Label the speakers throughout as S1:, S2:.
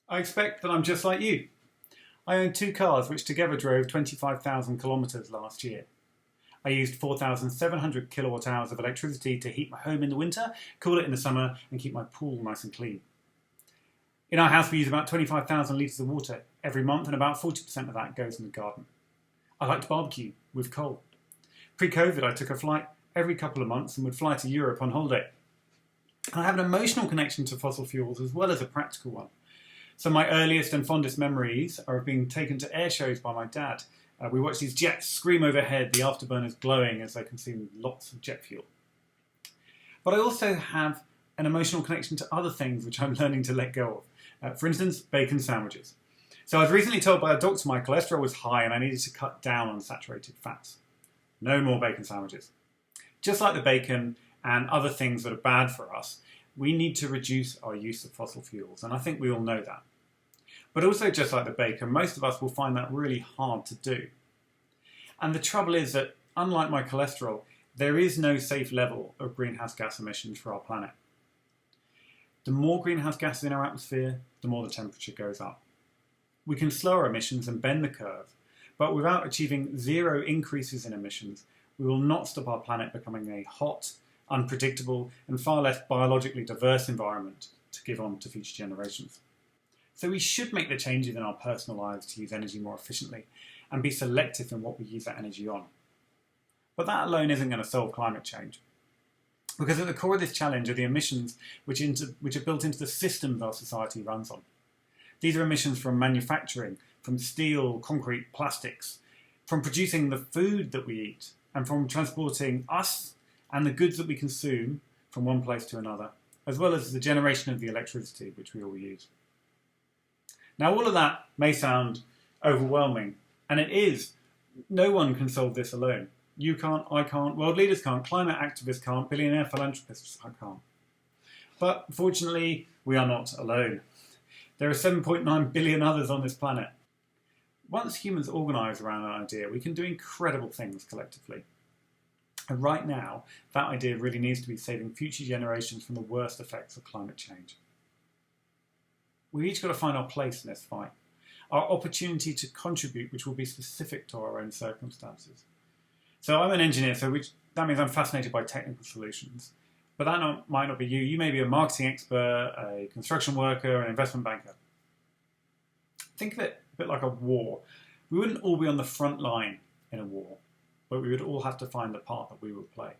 S1: I expect that I'm just like you. I own two cars which together drove 25,000 kilometres last year. I used 4,700 kilowatt hours of electricity to heat my home in the winter, cool it in the summer and keep my pool nice and clean. In our house we use about 25,000 litres of water every month and about 40% of that goes in the garden. I like to barbecue with coal. Pre-COVID I took a flight every couple of months and would fly to Europe on holiday. I have an emotional connection to fossil fuels as well as a practical one. Some of my earliest and fondest memories are of being taken to air shows by my dad. We watched these jets scream overhead, the afterburners glowing as they consumed lots of jet fuel. But I also have an emotional connection to other things which I'm learning to let go of. For instance, bacon sandwiches. So I was recently told by a doctor my cholesterol was high and I needed to cut down on saturated fats. No more bacon sandwiches. Just like the bacon and other things that are bad for us, we need to reduce our use of fossil fuels, and I think we all know that. But also, just like the bacon, most of us will find that really hard to do. And the trouble is that, unlike my cholesterol, there is no safe level of greenhouse gas emissions for our planet. The more greenhouse gases in our atmosphere, the more the temperature goes up. We can slow our emissions and bend the curve, but without achieving zero increases in emissions, we will not stop our planet becoming a hot, unpredictable and far less biologically diverse environment to give on to future generations. So we should make the changes in our personal lives to use energy more efficiently and be selective in what we use that energy on. But that alone isn't going to solve climate change. Because at the core of this challenge are the emissions which are built into the systems our society runs on. These are emissions from manufacturing, from steel, concrete, plastics, from producing the food that we eat, and from transporting us and the goods that we consume from one place to another, as well as the generation of the electricity which we all use. Now all of that may sound overwhelming, and it is. No one can solve this alone. You can't, I can't, world leaders can't, climate activists can't, billionaire philanthropists can't. But fortunately, we are not alone. There are 7.9 billion others on this planet. Once humans organise around an idea, we can do incredible things collectively. And right now, that idea really needs to be saving future generations from the worst effects of climate change. We've each got to find our place in this fight, our opportunity to contribute, which will be specific to our own circumstances. So I'm an engineer, that means I'm fascinated by technical solutions. But that might not be you. You may be a marketing expert, a construction worker, an investment banker. Think of it a bit like a war. We wouldn't all be on the front line in a war, but we would all have to find the part that we would play.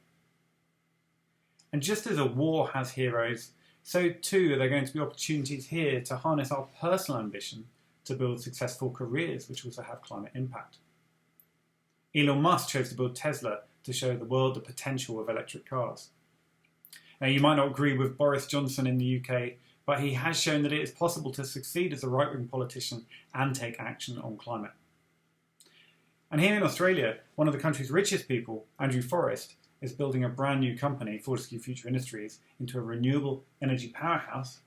S1: And just as a war has heroes, so too are there going to be opportunities here to harness our personal ambition to build successful careers which also have climate impact. Elon Musk chose to build Tesla to show the world the potential of electric cars. Now, you might not agree with Boris Johnson in the UK, but he has shown that it is possible to succeed as a right-wing politician and take action on climate. And here in Australia, one of the country's richest people, Andrew Forrest, is building a brand new company, Fortescue Future Industries, into a renewable energy powerhouse,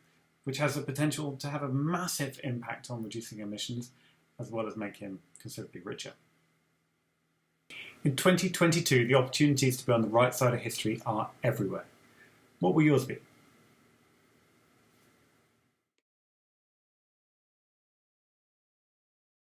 S1: which has the potential to have a massive impact on reducing emissions, as well as make him considerably richer. In 2022, the opportunities to be on the right side of history are everywhere. What will yours be?